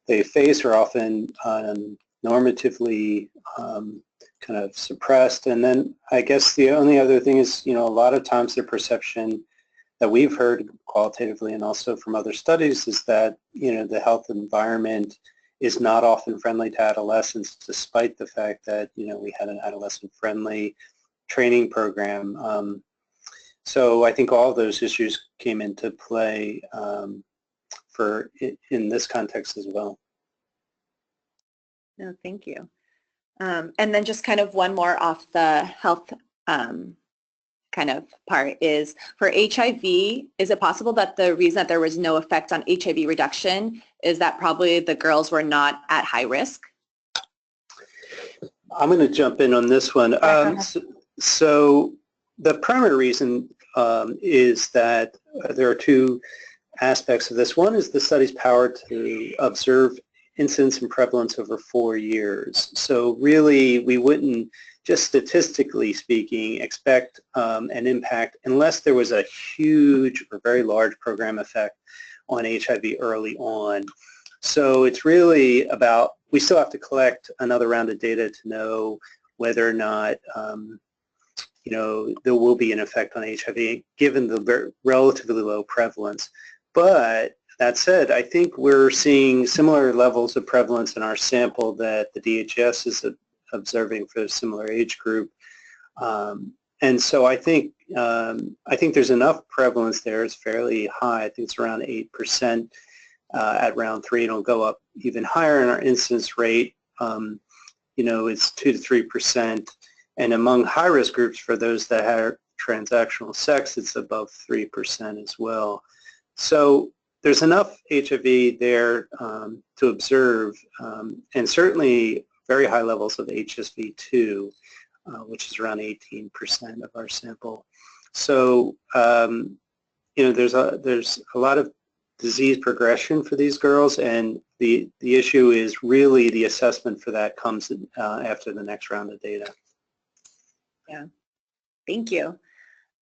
they face are often normatively kind of suppressed. And then I guess the only other thing is, you know, a lot of times the perception that we've heard qualitatively and also from other studies is that, you know, the health environment is not often friendly to adolescents, despite the fact that, you know, we had an adolescent-friendly training program. So I think all of those issues came into play in this context as well. No, thank you. And then just kind of one more off the health kind of part is for HIV, is it possible that the reason that there was no effect on HIV reduction is that probably the girls were not at high risk? I'm going to jump in on this one. So the primary reason is that there are two aspects of this. One is the study's power to observe incidence and prevalence over 4 years. So really, we wouldn't, just statistically speaking, expect an impact unless there was a huge or very large program effect on HIV early on. So it's really about, we still have to collect another round of data to know whether or not you know, there will be an effect on HIV given the relatively low prevalence. But that said, I think we're seeing similar levels of prevalence in our sample that the DHS is observing for a similar age group. And so I think there's enough prevalence there. It's fairly high. I think it's around 8% at round 3, and it'll go up even higher in our incidence rate. You know, it's 2 to 3%. And among high-risk groups, for those that have transactional sex, it's above 3% as well. So there's enough HIV there to observe, and certainly very high levels of HSV2, which is around 18% of our sample. So, you know, there's a lot of disease progression for these girls, and the issue is really the assessment for that comes after the next round of data. Yeah, thank you.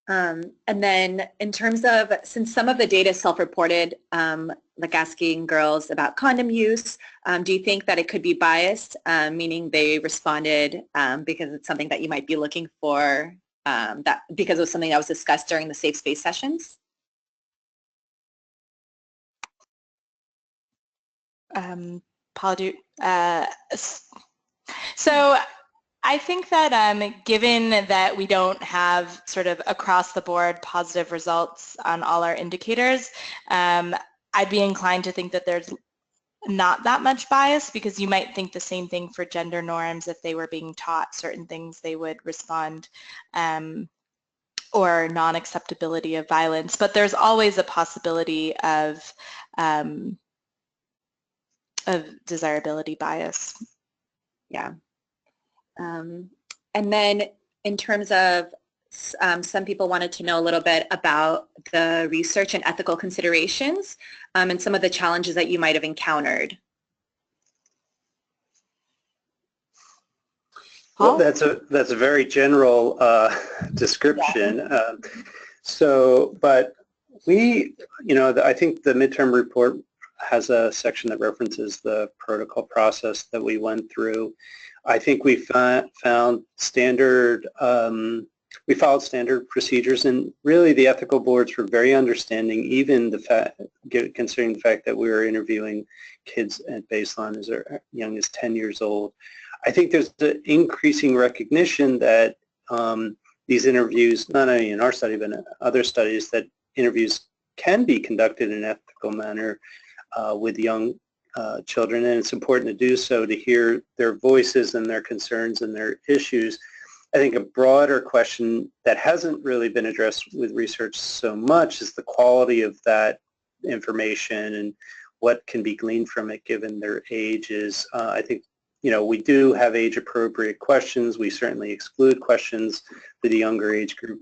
And then in terms of, since some of the data is self-reported, like asking girls about condom use, do you think that it could be biased, meaning they responded because it's something that you might be looking for, that because it was something that was discussed during the safe space sessions? Paul, so I think that given that we don't have sort of across the board positive results on all our indicators, I'd be inclined to think that there's not that much bias, because you might think the same thing for gender norms. If they were being taught certain things, they would respond, or non-acceptability of violence. But there's always a possibility of desirability bias. Yeah. And then in terms of some people wanted to know a little bit about the research and ethical considerations and some of the challenges that you might have encountered. Well, that's a very general description. Yeah. But we, I think the midterm report has a section that references the protocol process that we went through. I think we found standard, we followed standard procedures, and really the ethical boards were very understanding, even considering the fact that we were interviewing kids at baseline as young as 10 years old. I think there's an increasing recognition that these interviews, not only in our study but in other studies, that interviews can be conducted in an ethical manner with young children, and it's important to do so, to hear their voices and their concerns and their issues. I think a broader question that hasn't really been addressed with research so much is the quality of that information and what can be gleaned from it given their ages. I think we do have age-appropriate questions. We certainly exclude questions for the younger age group.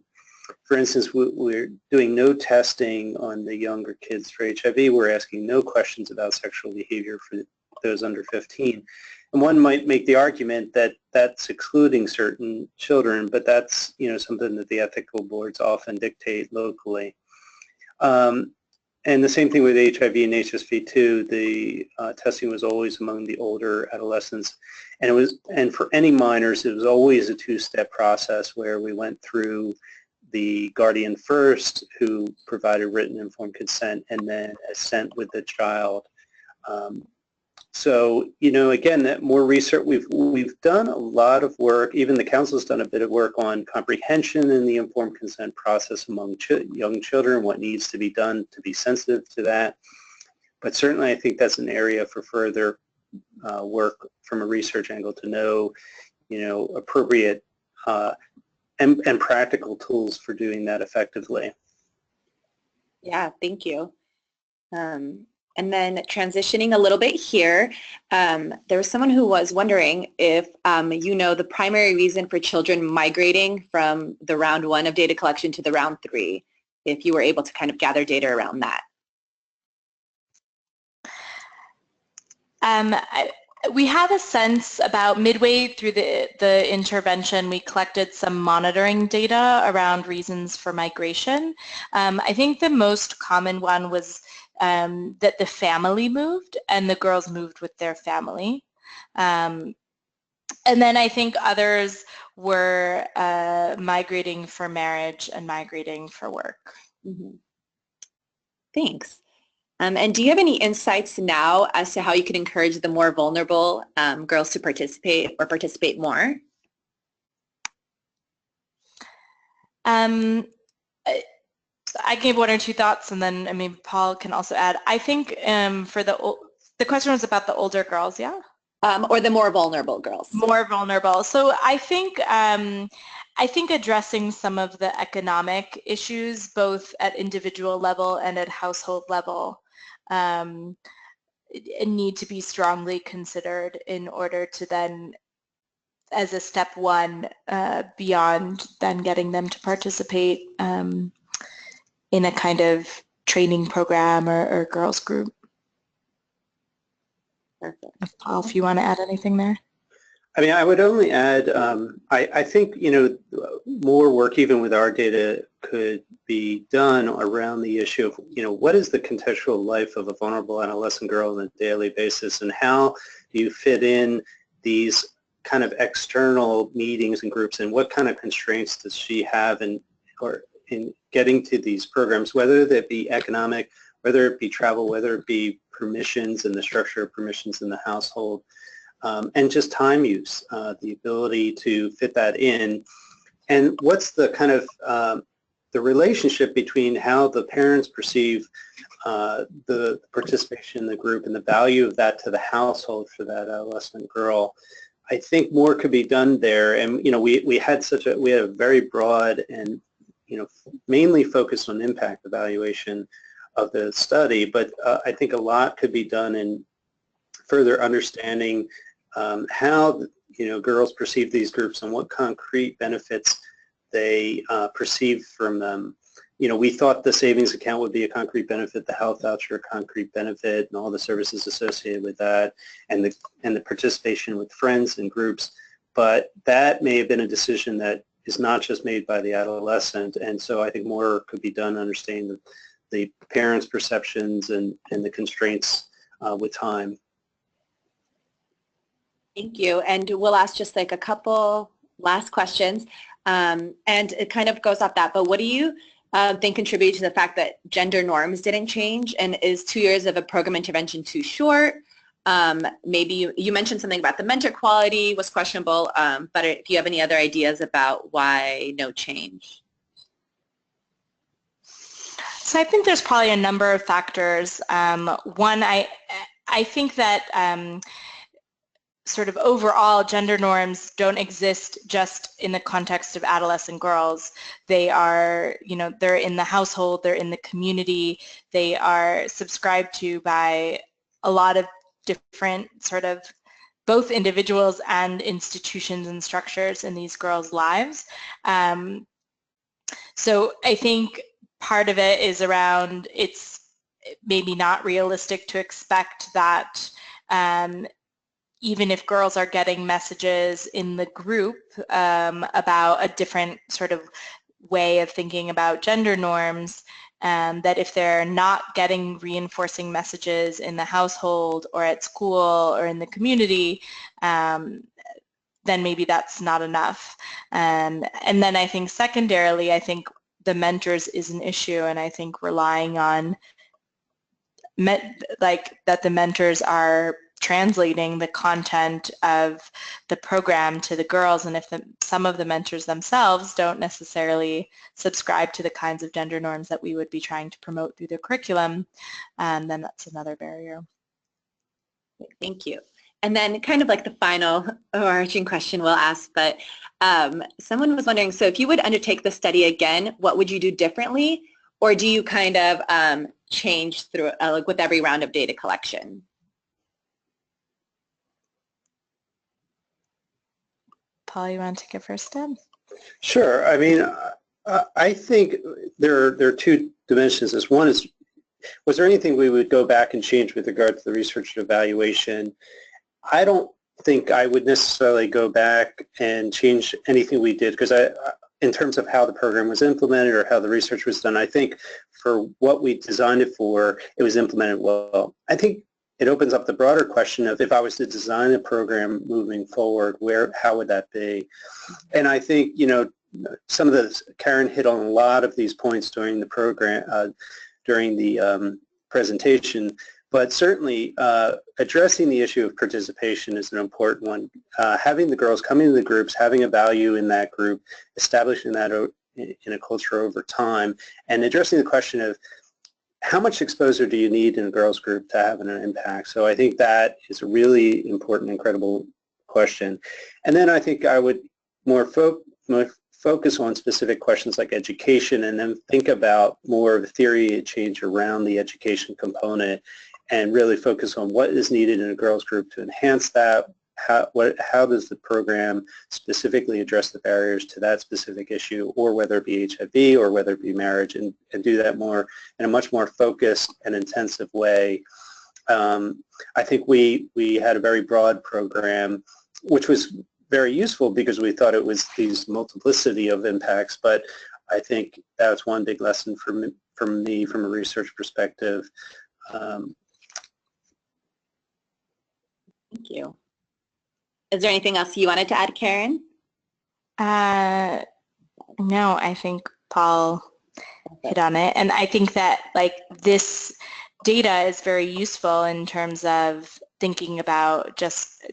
For instance, we're doing no testing on the younger kids for HIV. We're asking no questions about sexual behavior for those under 15. And one might make the argument that that's excluding certain children, but that's something that the ethical boards often dictate locally. And the same thing with HIV and HSV2. The testing was always among the older adolescents, and for any minors, it was always a two-step process where we went through the guardian first, who provided written informed consent, and then assent with the child. So, again, that more research, we've done a lot of work. Even the council's done a bit of work on comprehension in the informed consent process among young children, what needs to be done to be sensitive to that. But certainly I think that's an area for further work from a research angle to know, appropriate and practical tools for doing that effectively. Yeah, thank you. And then transitioning a little bit here, there was someone who was wondering if the primary reason for children migrating from the round 1 of data collection to the round 3, if you were able to kind of gather data around that. We had a sense about midway through the intervention, we collected some monitoring data around reasons for migration. I think the most common one was that the family moved and the girls moved with their family. And then I think others were migrating for marriage and migrating for work. Mm-hmm. Thanks. And do you have any insights now as to how you could encourage the more vulnerable girls to participate or participate more? I gave 1 or 2 thoughts, and then maybe Paul can also add. I think for the question was about the older girls, yeah? Or the more vulnerable girls. More vulnerable. So I think addressing some of the economic issues, both at individual level and at household level, need to be strongly considered in order to then, as a step 1, beyond then getting them to participate in a kind of training program or girls group. Perfect. Paul, if you want to add anything there. I mean, I would only add, I think, more work even with our data could be done around the issue of, what is the contextual life of a vulnerable adolescent girl on a daily basis, and how do you fit in these kind of external meetings and groups, and what kind of constraints does she have in getting to these programs, whether that be economic, whether it be travel, whether it be permissions and the structure of permissions in the household. And just time use, the ability to fit that in, and what's the kind of the relationship between how the parents perceive the participation in the group and the value of that to the household for that adolescent girl. I think more could be done there, and we had a very broad and mainly focused on impact evaluation of the study, but I think a lot could be done in further understanding how girls perceive these groups and what concrete benefits they perceive from them. You know, we thought the savings account would be a concrete benefit, the health voucher a concrete benefit, and all the services associated with that, and the participation with friends and groups. But that may have been a decision that is not just made by the adolescent, and so I think more could be done understanding the parents' perceptions and the constraints with time. Thank you. And we'll ask just like a couple last questions. And it kind of goes off that, but what do you think contributed to the fact that gender norms didn't change? And is 2 years of a program intervention too short? Maybe you mentioned something about the mentor quality was questionable, but if you have any other ideas about why no change? So I think there's probably a number of factors. One, I think that sort of overall gender norms don't exist just in the context of adolescent girls. They are, you know, they're in the household, they're in the community, they are subscribed to by a lot of different sort of both individuals and institutions and structures in these girls' lives. So I think part of it is around it's maybe not realistic to expect that even if girls are getting messages in the group about a different sort of way of thinking about gender norms, that if they're not getting reinforcing messages in the household or at school or in the community, then maybe that's not enough. And then I think secondarily, I think the mentors is an issue, and I think relying on like that the mentors are translating the content of the program to the girls, and if some of the mentors themselves don't necessarily subscribe to the kinds of gender norms that we would be trying to promote through the curriculum, then that's another barrier. Thank you. And then kind of like the final overarching question we'll ask, but someone was wondering, so if you would undertake the study again, what would you do differently? Or do you kind of change through like with every round of data collection? Paul, you want to take a first step? Sure. I mean, I think there are two dimensions. This one is, was there anything we would go back and change with regard to the research and evaluation? I don't think I would necessarily go back and change anything we did, because in terms of how the program was implemented or how the research was done, I think for what we designed it for, it was implemented well. I think it opens up the broader question of, if I was to design a program moving forward, how would that be? And I think, you know, some of the, Karen hit on a lot of these points during the program, during the presentation, but certainly addressing the issue of participation is an important one. Having the girls come into the groups, having a value in that group, establishing that in a culture over time, and addressing the question of, how much exposure do you need in a girls group to have an impact? So I think that is a really important, incredible question. And then I think I would more focus on specific questions like education, and then think about more of a theory change around the education component, and really focus on what is needed in a girls group to enhance that. How does the program specifically address the barriers to that specific issue, or whether it be HIV or whether it be marriage, and do that more in a much more focused and intensive way. I think we had a very broad program, which was very useful because we thought it was these multiplicity of impacts, but I think that's one big lesson from me from a research perspective. Thank you. Is there anything else you wanted to add, Karen? No, I think Paul hit on it. And I think that like this data is very useful in terms of thinking about just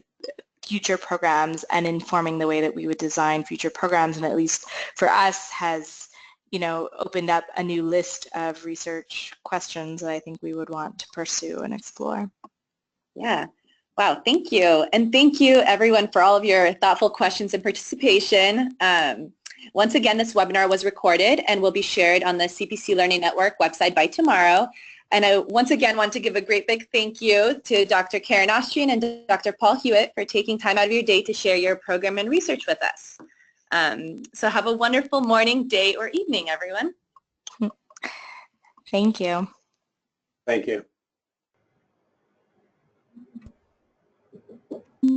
future programs and informing the way that we would design future programs, and at least for us has, you know, opened up a new list of research questions that I think we would want to pursue and explore. Yeah. Wow, thank you. And thank you everyone for all of your thoughtful questions and participation. Once again, this webinar was recorded and will be shared on the CPC Learning Network website by tomorrow. And I once again want to give a great big thank you to Dr. Karen Austrian and Dr. Paul Hewett for taking time out of your day to share your program and research with us. So have a wonderful morning, day, or evening, everyone. Thank you. Thank you.